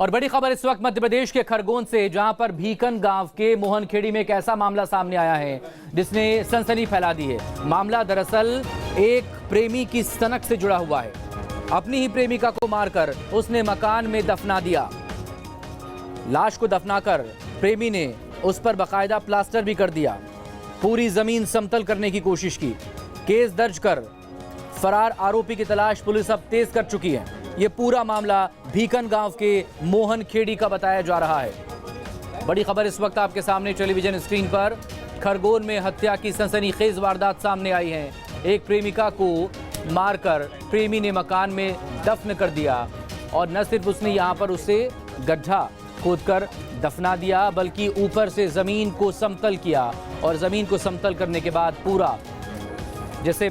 और बड़ी खबर इस वक्त मध्य प्रदेश के खरगोन से, जहां पर भीकन गांव के मोहनखेड़ी में एक ऐसा मामला सामने आया है जिसने सनसनी फैला दी है। मामला दरअसल एक प्रेमी की सनक से जुड़ा हुआ है। अपनी ही प्रेमिका को मारकर उसने मकान में दफना दिया। लाश को दफनाकर प्रेमी ने उस पर बाकायदा प्लास्टर भी कर दिया। पूरी जमीन समतल करने की कोशिश की। केस दर्ज कर फरार आरोपी की तलाश पुलिस अब तेज कर चुकी है। ये पूरा मामला भीकन गांव के मोहनखेड़ी का बताया जा रहा है। बड़ी खबर इस वक्त आपके सामने टेलीविजन स्क्रीन पर। खरगोन में हत्या की सनसनीखेज वारदात सामने आई है। एक प्रेमिका को मारकर प्रेमी ने मकान में दफन कर दिया और न सिर्फ उसने यहां पर उसे गड्ढा खोदकर दफना दिया, बल्कि ऊपर से जमीन को समतल किया। और जमीन को समतल करने के बाद पूरा, जैसे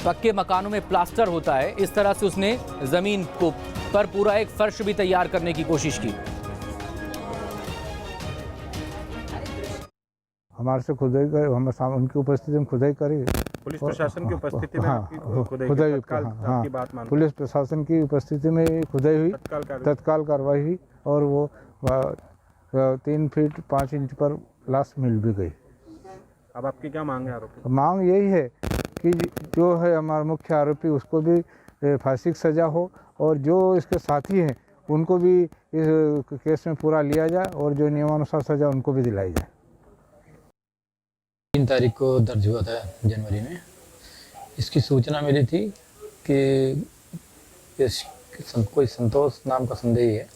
पक्के मकानों में प्लास्टर होता है, इस तरह से उसने जमीन को पर पूरा एक फर्श भी तैयार करने की कोशिश की। हमारे से खुदाई कर, हम उनकी उपस्थिति में खुदाई करी। पुलिस प्रशासन की उपस्थिति में खुदाई, पुलिस प्रशासन की उपस्थिति में खुदाई हुई, तत्काल कार्रवाई हुई और वो 3 फीट 5 इंच पर लाश मिल भी गई। अब आपकी क्या मांग है आरोपी? मांग यही है कि जो है हमारा मुख्य आरोपी, उसको भी फांसी की सज़ा हो और जो इसके साथी हैं उनको भी इस केस में पूरा लिया जाए और जो नियमानुसार सज़ा उनको भी दिलाई जाए। 3 तारीख को दर्ज हुआ था जनवरी में। इसकी सूचना मिली थी कि कोई संतोष नाम का संदेही है,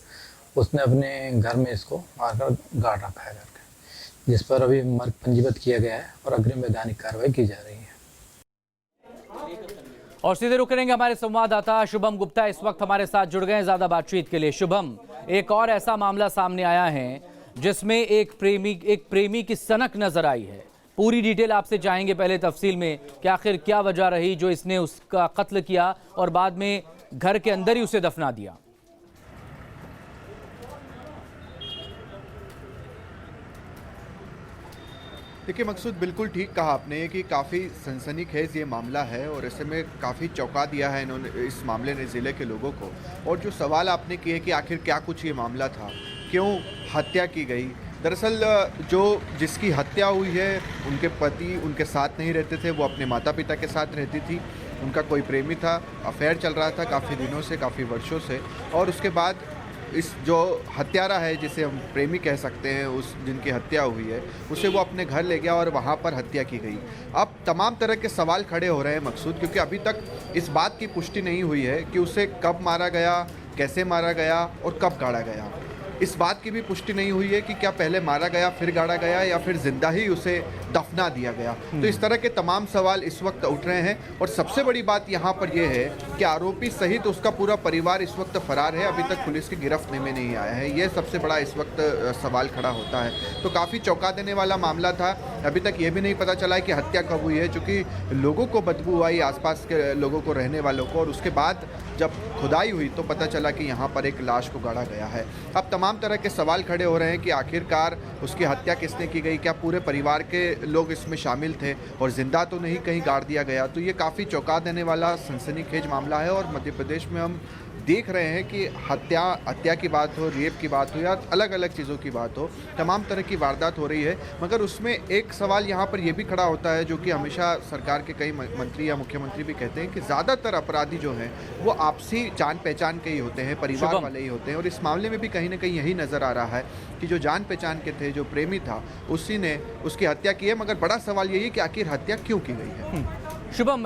उसने अपने घर में इसको मारकर गाड़ रखा है करके, जिस पर अभी मर्ग पंजीबद्ध किया गया है और अग्रिम वैधानिक कार्रवाई की जा रही है। और सीधे रुक करेंगे हमारे संवाददाता शुभम गुप्ता इस वक्त हमारे साथ जुड़ गए हैं ज्यादा बातचीत के लिए। शुभम, एक और ऐसा मामला सामने आया है जिसमें एक प्रेमी की सनक नजर आई है। पूरी डिटेल आपसे चाहेंगे पहले तफसील में कि आखिर क्या वजह रही जो इसने उसका कत्ल किया और बाद में घर के अंदर ही उसे दफना दिया। देखिए मकसूद, बिल्कुल ठीक कहा आपने कि काफ़ी सनसनीखेज ये मामला है और ऐसे में काफ़ी चौंका दिया है इन्होंने, इस मामले ने ज़िले के लोगों को। और जो सवाल आपने किए कि आखिर क्या कुछ ये मामला था, क्यों हत्या की गई। दरअसल जो जिसकी हत्या हुई है उनके पति उनके साथ नहीं रहते थे, वो अपने माता पिता के साथ रहती थी। उनका कोई प्रेमी था, अफेयर चल रहा था काफ़ी दिनों से, काफ़ी वर्षों से। और उसके बाद इस जो हत्यारा है, जिसे हम प्रेमी कह सकते हैं, उस जिनकी हत्या हुई है, उसे वो अपने घर ले गया और वहाँ पर हत्या की गई। अब तमाम तरह के सवाल खड़े हो रहे हैं मकसूद, क्योंकि अभी तक इस बात की पुष्टि नहीं हुई है कि उसे कब मारा गया, कैसे मारा गया और कब गाड़ा गया। इस बात की भी पुष्टि नहीं हुई है कि क्या पहले मारा गया फिर गाड़ा गया या फिर जिंदा ही उसे दफना दिया गया। तो इस तरह के तमाम सवाल इस वक्त उठ रहे हैं। और सबसे बड़ी बात यहाँ पर यह है कि आरोपी सहित उसका पूरा परिवार इस वक्त फरार है, अभी तक पुलिस की गिरफ्त में नहीं आया है। यह सबसे बड़ा इस वक्त सवाल खड़ा होता है। तो काफ़ी चौंका देने वाला मामला था। अभी तक ये भी नहीं पता चला है कि हत्या कब हुई है, चूँकि लोगों को बदबू आई, आसपास के लोगों को, रहने वालों को, और उसके बाद जब खुदाई हुई तो पता चला कि यहाँ पर एक लाश को गाड़ा गया है। अब तमाम तरह के सवाल खड़े हो रहे हैं कि आखिरकार उसकी हत्या किसने की गई, क्या पूरे परिवार के लोग इसमें शामिल थे और जिंदा तो नहीं कहीं गाड़ दिया गया। तो ये काफ़ी चौंका देने वाला सनसनीखेज मामला है। और मध्य प्रदेश में हम देख रहे हैं कि हत्या की बात हो, रेप की बात हो या अलग अलग चीज़ों की बात हो, तमाम तरह की वारदात हो रही है। मगर उसमें एक सवाल यहाँ पर यह भी खड़ा होता है, जो कि हमेशा सरकार के कई मंत्री या मुख्यमंत्री भी कहते हैं कि ज़्यादातर अपराधी जो हैं वो आपसी जान पहचान के ही होते हैं, परिवार वाले ही होते हैं। और इस मामले में भी कहीं ना कहीं यही नज़र आ रहा है कि जो जान पहचान के थे, जो प्रेमी था, उसी ने उसकी हत्या की है। मगर बड़ा सवाल यही है कि आखिर हत्या क्यों की गई है। शुभम,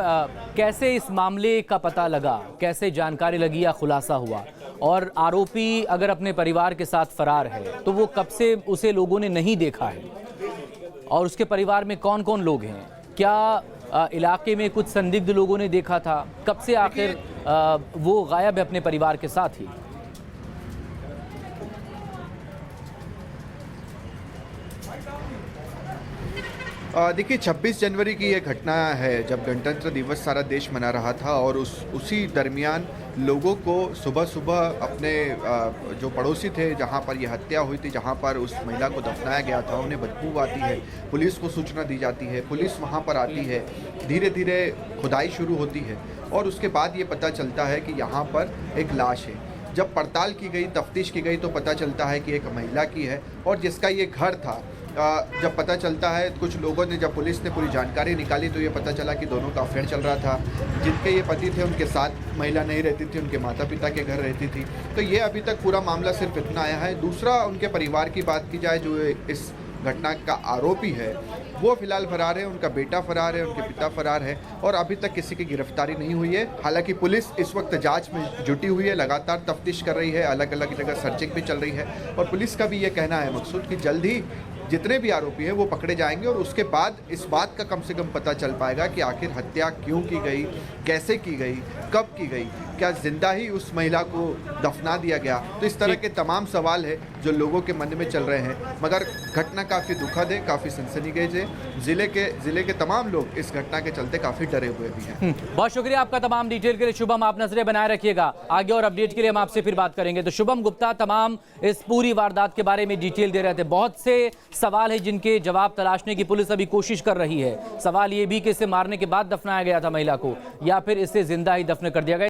कैसे इस मामले का पता लगा, कैसे जानकारी लगी या खुलासा हुआ? और आरोपी अगर अपने परिवार के साथ फरार है तो वो कब से उसे लोगों ने नहीं देखा है? और उसके परिवार में कौन कौन लोग हैं? क्या इलाके में कुछ संदिग्ध लोगों ने देखा था? कब से आखिर वो गायब है अपने परिवार के साथ ही? देखिए 26 जनवरी की ये घटना है जब गणतंत्र दिवस सारा देश मना रहा था और उसी दरमियान लोगों को सुबह सुबह अपने जो पड़ोसी थे जहाँ पर ये हत्या हुई थी, जहाँ पर उस महिला को दफनाया गया था, उन्हें बदबू आती है। पुलिस को सूचना दी जाती है, पुलिस वहाँ पर आती है, धीरे धीरे खुदाई शुरू होती है और उसके बाद ये पता चलता है कि यहाँ पर एक लाश है। जब पड़ताल की गई, तफ्तीश की गई तो पता चलता है कि एक महिला की है और जिसका ये घर था। जब पता चलता है, कुछ लोगों ने, जब पुलिस ने पूरी जानकारी निकाली तो ये पता चला कि दोनों का अफेयर चल रहा था। जिनके ये पति थे उनके साथ महिला नहीं रहती थी, उनके माता पिता के घर रहती थी। तो ये अभी तक पूरा मामला सिर्फ इतना आया है। दूसरा, उनके परिवार की बात की जाए, जो इस घटना का आरोपी है वो फिलहाल फरार है, उनका बेटा फरार है, उनके पिता फरार है और अभी तक किसी की गिरफ्तारी नहीं हुई है। हालांकि पुलिस इस वक्त जांच में जुटी हुई है, लगातार तफ्तीश कर रही है, अलग अलग जगह सर्चिंग भी चल रही है और पुलिस का भी ये कहना है मकसूद कि जल्द ही जितने भी आरोपी हैं वो पकड़े जाएंगे और उसके बाद इस बात का कम से कम पता चल पाएगा कि आखिर हत्या क्यों की गई, कैसे की गई, कब की गई, क्या जिंदा ही उस महिला को दफना दिया गया। तो इस तरह के तमाम सवाल है जो लोगों के मन में चल रहे हैं। मगर घटना काफ़ी दुखद है, काफ़ी सनसनीखेज है। जिले के तमाम लोग इस घटना के चलते काफ़ी डरे हुए भी हैं। बहुत शुक्रिया आपका तमाम डिटेल के लिए शुभम। आप नजरें बनाए रखिएगा, आगे और अपडेट के लिए हम आपसे फिर बात करेंगे। तो शुभम गुप्ता तमाम इस पूरी वारदात के बारे में डिटेल दे रहे थे। बहुत से सवाल है जिनके जवाब तलाशने की पुलिस अभी कोशिश कर रही है। सवाल ये भी कि इसे मारने के बाद दफनाया गया था महिला को या फिर इसे जिंदा ही दफन कर दिया गया।